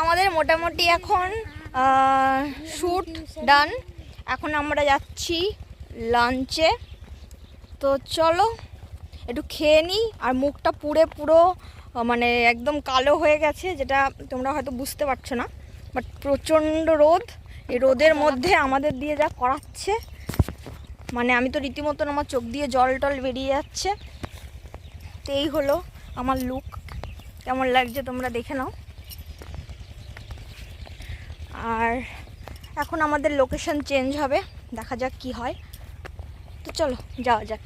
আমাদের মোটামুটি এখন শ্যুট ডান। এখন আমরা যাচ্ছি লাঞ্চে। তো চলো একটু খেয়ে নিই। আর মুখটা পুরো মানে একদম কালো হয়ে গেছে, যেটা তোমরা হয়তো বুঝতে পারছো না, বাট প্রচণ্ড রোদ। এই রোদের মধ্যে আমাদের দিয়ে যা করাচ্ছে, মানে আমি তো রীতিমতন আমার চোখ দিয়ে জল টল বেরিয়ে যাচ্ছে। তো এই হলো আমার লুক। কেমন লাগছে তোমরা দেখে নাও। আর এখন আমাদের লোকেশন চেঞ্জ হবে, দেখা যাক কি হয়। তো চলো যাওয়া যাক।